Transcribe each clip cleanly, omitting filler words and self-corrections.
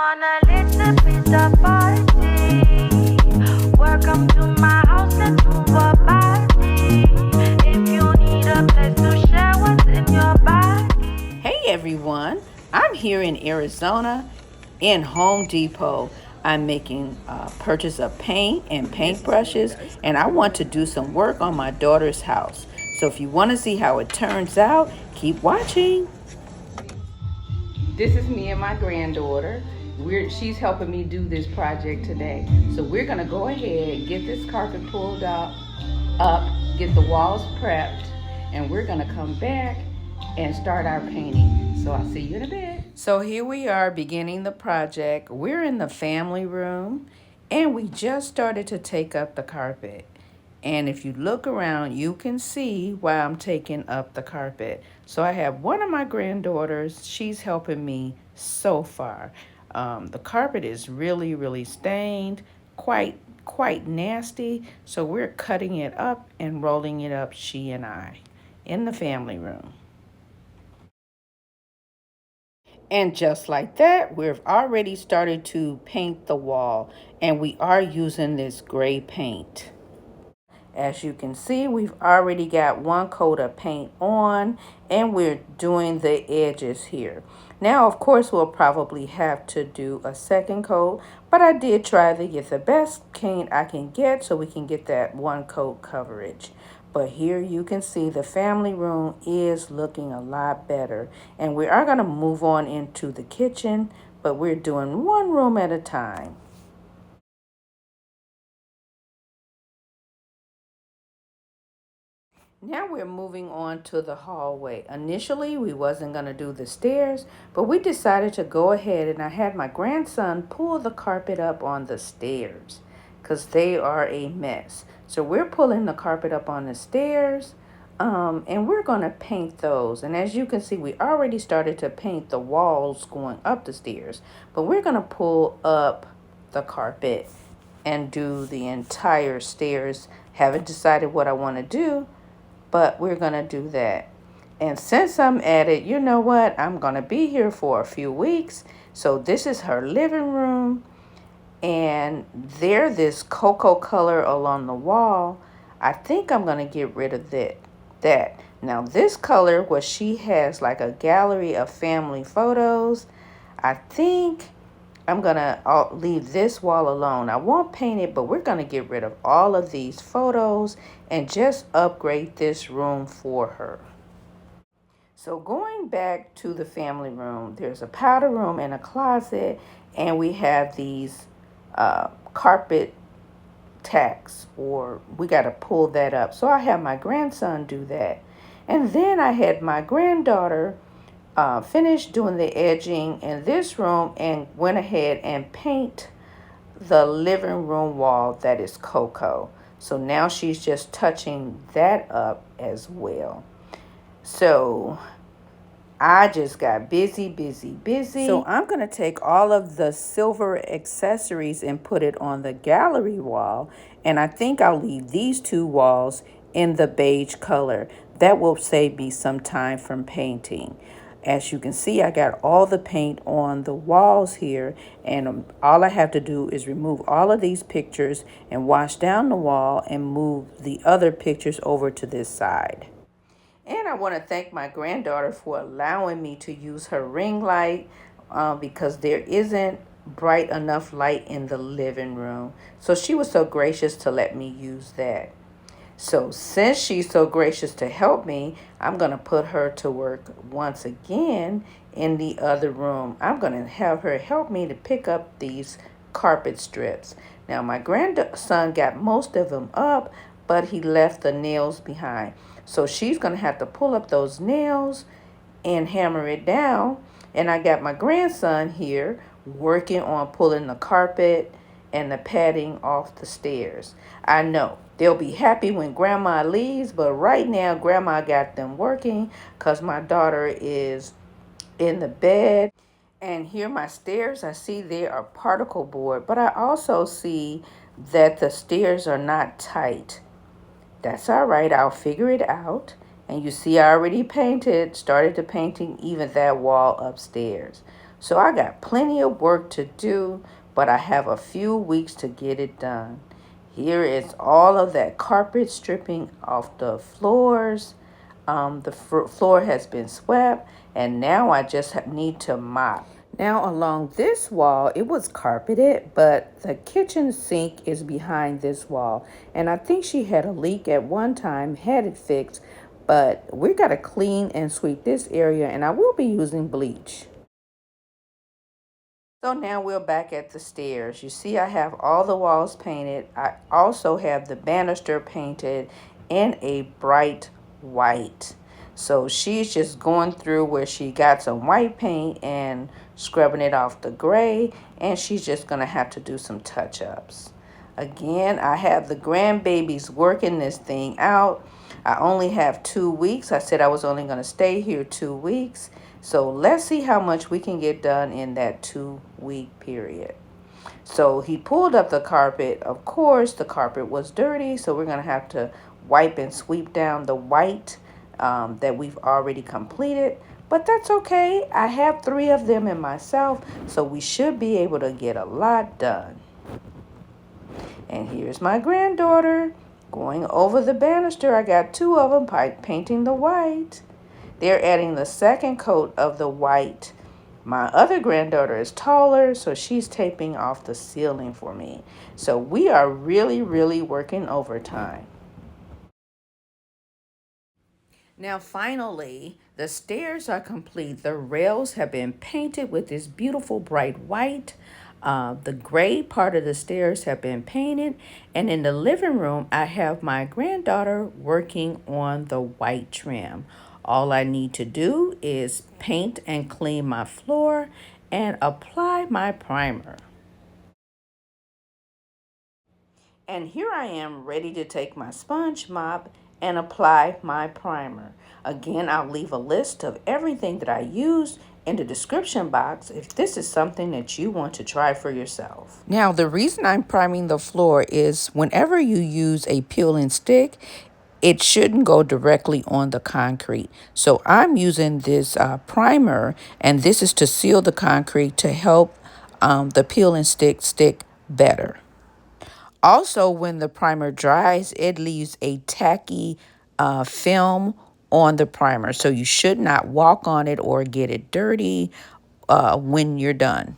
want a little bit of party. Welcome to my house, let's move a party. If you need a place to share what's in your body. Hey everyone, I'm here in Arizona in Home Depot. I'm making a purchase of paint and paintbrushes, and I want to do some work on my daughter's house. So if you want to see how it turns out, keep watching. This is me and my granddaughter. She's helping me do this project today. So we're gonna go ahead, get this carpet pulled up, get the walls prepped, and we're gonna come back and start our painting. So I'll see you in a bit. So here we are beginning the project. We're in the family room, and we just started to take up the carpet. And if you look around, you can see why I'm taking up the carpet. So I have one of my granddaughters. She's helping me so far. The carpet is really stained, quite nasty. So we're cutting it up and rolling it up, she and I, in the family room. And just like that, we've already started to paint the wall, and we are using this gray paint. As you can see, we've already got one coat of paint on, and we're doing the edges here. Now, of course, we'll probably have to do a second coat, but I did try to get the best paint I can get so we can get that one coat coverage. But here you can see the family room is looking a lot better, and we are going to move on into the kitchen, but we're doing one room at a time. Now we're moving on to the hallway. Initially, we wasn't going to do the stairs, but we decided to go ahead, and I had my grandson pull the carpet up on the stairs because they are a mess. So we're pulling the carpet up on the stairs, and we're going to paint those. And as you can see, we already started to paint the walls going up the stairs, but we're going to pull up the carpet and do the entire stairs. Haven't decided what I want to do, but we're going to do that. And since I'm at it, you know what? I'm going to be here for a few weeks. So this is her living room. And there's this cocoa color along the wall. I think I'm going to get rid of that. Now this color, where she has like a gallery of family photos, I think I'm going to leave this wall alone. I won't paint it, but we're going to get rid of all of these photos and just upgrade this room for her. So going back to the family room, there's a powder room and a closet, and we have these carpet tacks, or we got to pull that up. So I have my grandson do that. And then I had my granddaughter finished doing the edging in this room and went ahead and paint the living room wall that is cocoa. So now she's just touching that up as well. So I just got busy. So I'm going to take all of the silver accessories and put it on the gallery wall. And I think I'll leave these two walls in the beige color. That will save me some time from painting. As you can see, I got all the paint on the walls here, and all I have to do is remove all of these pictures and wash down the wall and move the other pictures over to this side. And I want to thank my granddaughter for allowing me to use her ring light because there isn't bright enough light in the living room. So she was so gracious to let me use that. So since she's so gracious to help me, I'm going to put her to work once again in the other room. I'm going to have her help me to pick up these carpet strips. Now, my grandson got most of them up, but he left the nails behind. So she's going to have to pull up those nails and hammer it down. And I got my grandson here working on pulling the carpet and the padding off the stairs. I know they'll be happy when Grandma leaves, but right now Grandma got them working because my daughter is in the bed. And here my stairs, I see they are particle board, but I also see that the stairs are not tight. That's all right, I'll figure it out. And you see I already started to painting even that wall upstairs. So I got plenty of work to do, but I have a few weeks to get it done. Here is all of that carpet stripping off the floors. The floor has been swept, and now I just need to mop. Now along this wall, it was carpeted, but the kitchen sink is behind this wall. And I think she had a leak at one time, had it fixed, but we got to clean and sweep this area, and I will be using bleach. So now we're back at the stairs. You see I have all the walls painted. I also have the banister painted in a bright white. So she's just going through where she got some white paint and scrubbing it off the gray, and she's just going to have to do some touch-ups. Again, I have the grandbabies working this thing out. I only have 2 weeks. I said I was only going to stay here 2 weeks. So let's see how much we can get done in that 2-week period. So he pulled up the carpet. Of course, the carpet was dirty, so we're going to have to wipe and sweep down the white that we've already completed. But that's okay. I have 3 of them in myself, so we should be able to get a lot done. And here's my granddaughter going over the banister. I got 2 of them painting the white. They're adding the second coat of the white. My other granddaughter is taller, so she's taping off the ceiling for me. So we are really, really working overtime. Now finally, the stairs are complete. The rails have been painted with this beautiful bright white. The gray part of the stairs have been painted. And in the living room, I have my granddaughter working on the white trim. All I need to do is paint and clean my floor and apply my primer. And here I am ready to take my sponge mop and apply my primer. Again, I'll leave a list of everything that I used in the description box if this is something that you want to try for yourself. Now, the reason I'm priming the floor is whenever you use a peel and stick, it shouldn't go directly on the concrete. So I'm using this primer, and this is to seal the concrete to help the peel and stick better. Also, when the primer dries, it leaves a tacky film on the primer. So you should not walk on it or get it dirty when you're done.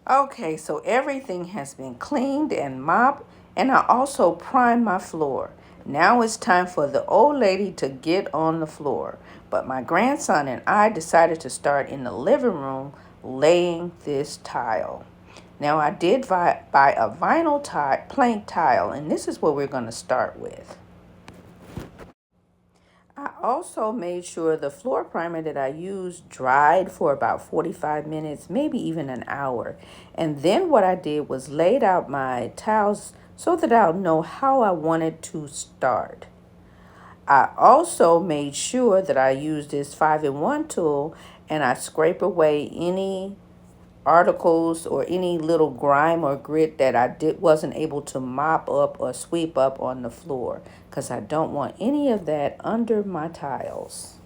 Okay, so everything has been cleaned and mopped, and I also primed my floor. Now it's time for the old lady to get on the floor. But my grandson and I decided to start in the living room laying this tile. Now I did buy a vinyl plank tile, and this is what we're going to start with. I also made sure the floor primer that I used dried for about 45 minutes, maybe even an hour. And then what I did was laid out my tiles so that I'll know how I wanted to start. I also made sure that I used this 5-in-1 tool, and I scrape away any articles or any little grime or grit that I wasn't able to mop up or sweep up on the floor, because I don't want any of that under my tiles.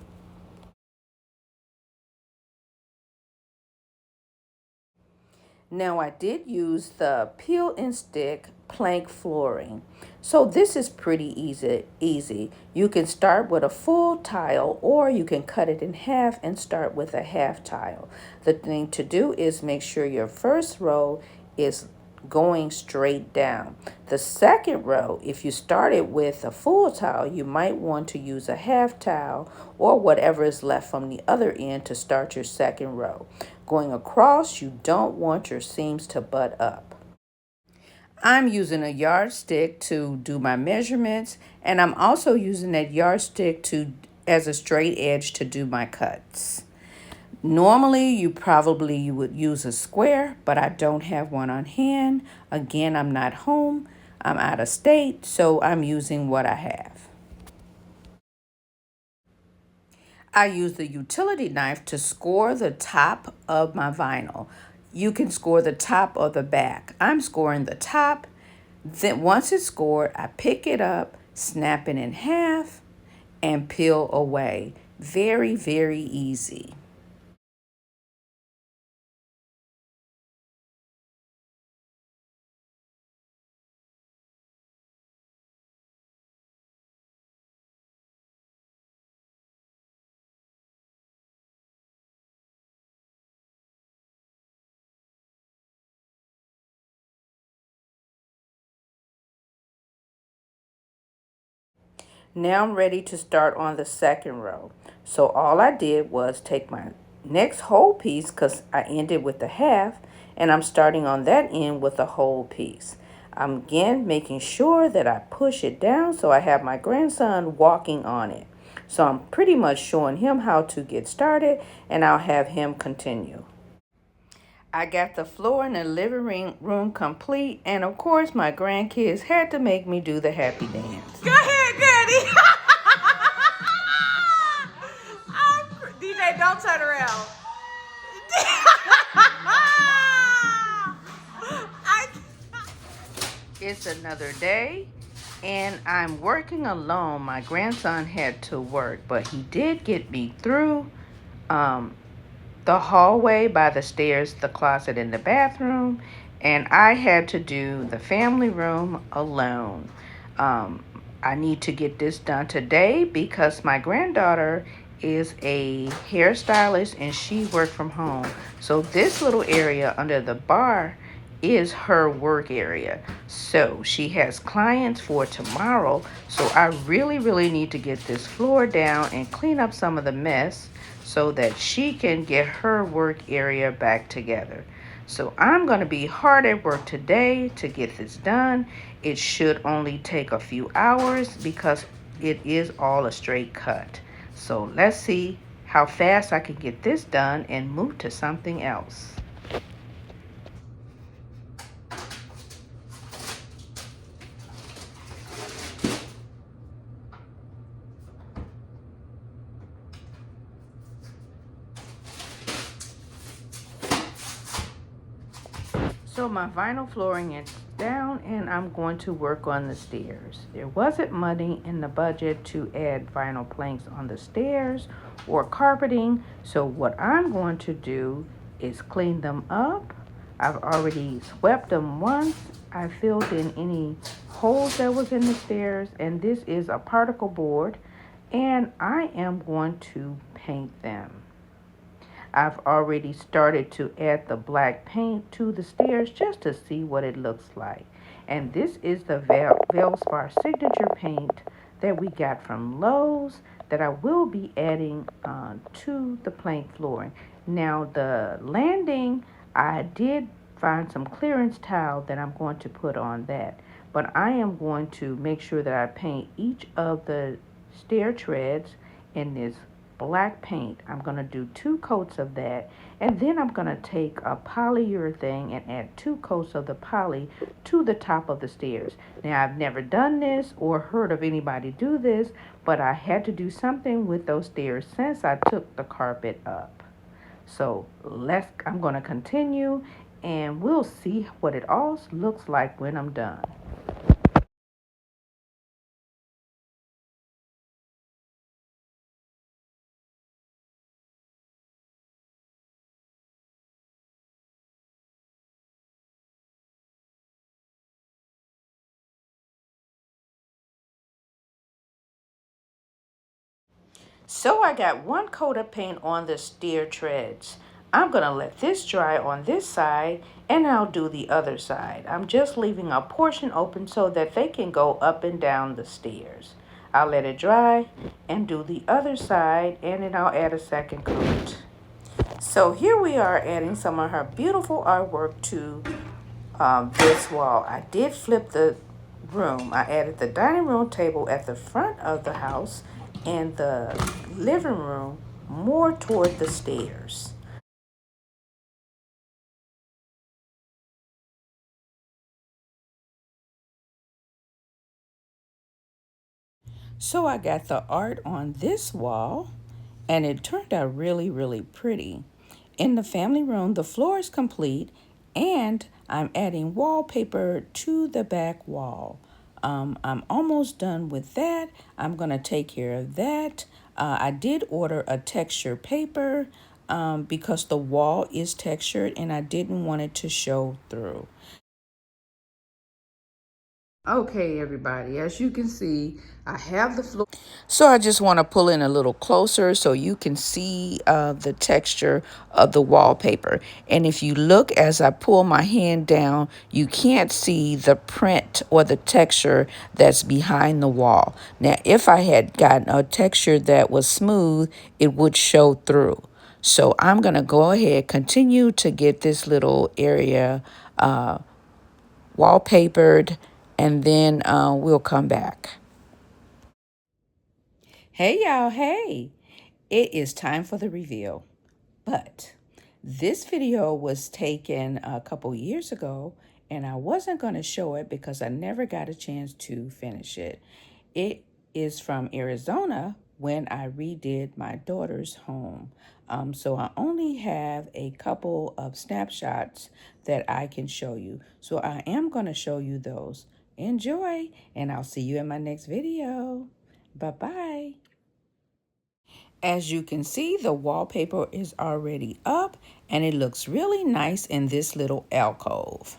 Now I did use the peel and stick plank flooring. So this is pretty easy. You can start with a full tile, or you can cut it in half and start with a half tile. The thing to do is make sure your first row is going straight down. The second row, if you started with a full tile, you might want to use a half tile or whatever is left from the other end to start your second row. Going across, you don't want your seams to butt up. I'm using a yardstick to do my measurements, and I'm also using that yardstick as a straight edge to do my cuts. Normally, you would use a square, but I don't have one on hand. Again, I'm not home. I'm out of state, so I'm using what I have. I use the utility knife to score the top of my vinyl. You can score the top or the back. I'm scoring the top. Then once it's scored, I pick it up, snap it in half, and peel away. Very, very easy. Now I'm ready to start on the second row. So all I did was take my next whole piece, because I ended with the half, and I'm starting on that end with a whole piece. I'm again making sure that I push it down so I have my grandson walking on it. So I'm pretty much showing him how to get started, and I'll have him continue. I got the floor in the living room complete, and of course my grandkids had to make me do the happy dance. Go ahead, Granny. DJ, don't turn around. It's another day, and I'm working alone. My grandson had to work, but he did get me through the hallway by the stairs, the closet, and the bathroom, and I had to do the family room alone. I need to get this done today because my granddaughter is a hairstylist and she worked from home. So this little area under the bar is her work area. So she has clients for tomorrow. So I really need to get this floor down and clean up some of the mess so that she can get her work area back together. So I'm going to be hard at work today to get this done. It should only take a few hours because it is all a straight cut. So let's see how fast I can get this done and move to something else. So my vinyl flooring is down and I'm going to work on the stairs. There wasn't money in the budget to add vinyl planks on the stairs or carpeting. So what I'm going to do is clean them up. I've already swept them once. I filled in any holes that was in the stairs, and this is a particle board, and I am going to paint them. I've already started to add the black paint to the stairs just to see what it looks like. And this is the Valspar signature paint that we got from Lowe's that I will be adding to the plank flooring. Now the landing, I did find some clearance tile that I'm going to put on that. But I am going to make sure that I paint each of the stair treads in this black paint. I'm going to do 2 coats of that, and then I'm going to take a polyurethane and add 2 coats of the poly to the top of the stairs. Now I've never done this or heard of anybody do this, but I had to do something with those stairs since I took the carpet up. So I'm going to continue and we'll see what it all looks like when I'm done. So I got 1 coat of paint on the stair treads. I'm going to let this dry on this side and I'll do the other side. I'm just leaving a portion open so that they can go up and down the stairs. I'll let it dry and do the other side, and then I'll add a 2nd coat. So here we are adding some of her beautiful artwork to this wall. I did flip the room. I added the dining room table at the front of the house and the living room more toward the stairs. So I got the art on this wall, and it turned out really pretty. In the family room, the floor is complete, and I'm adding wallpaper to the back wall. I'm almost done with that. I'm going to take care of that. I did order a texture paper because the wall is textured and I didn't want it to show through. Okay, everybody, as you can see, I have the floor. So I just want to pull in a little closer so you can see the texture of the wallpaper. And if you look as I pull my hand down, you can't see the print or the texture that's behind the wall. Now, if I had gotten a texture that was smooth, it would show through. So I'm going to go ahead, continue to get this little area wallpapered, and then we'll come back. Hey, y'all, hey. It is time for the reveal. But this video was taken a couple years ago, and I wasn't going to show it because I never got a chance to finish it. It is from Arizona when I redid my daughter's home. So I only have a couple of snapshots that I can show you. So I am going to show you those. Enjoy, and I'll see you in my next video. Bye-bye. As you can see, the wallpaper is already up and it looks really nice in this little alcove.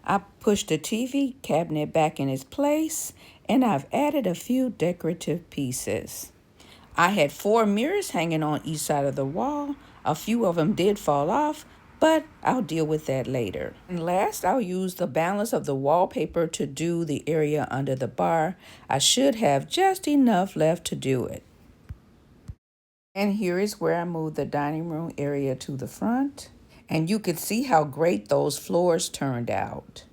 I pushed the TV cabinet back in its place and I've added a few decorative pieces. I had 4 mirrors hanging on each side of the wall. A few of them did fall off, but I'll deal with that later. And last, I'll use the balance of the wallpaper to do the area under the bar. I should have just enough left to do it. And here is where I moved the dining room area to the front. And you can see how great those floors turned out.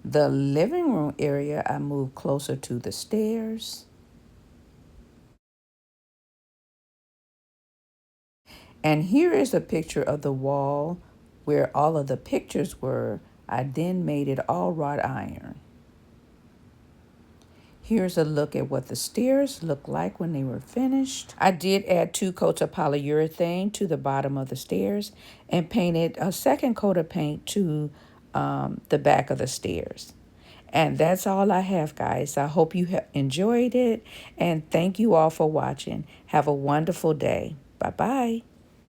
The living room area, I moved closer to the stairs. And here is a picture of the wall where all of the pictures were. I then made it all wrought iron. Here's a look at what the stairs looked like when they were finished. I did add 2 coats of polyurethane to the bottom of the stairs and painted a second coat of paint to the back of the stairs. And that's all I have, guys. I hope you have enjoyed it, and thank you all for watching. Have a wonderful day. Bye-bye.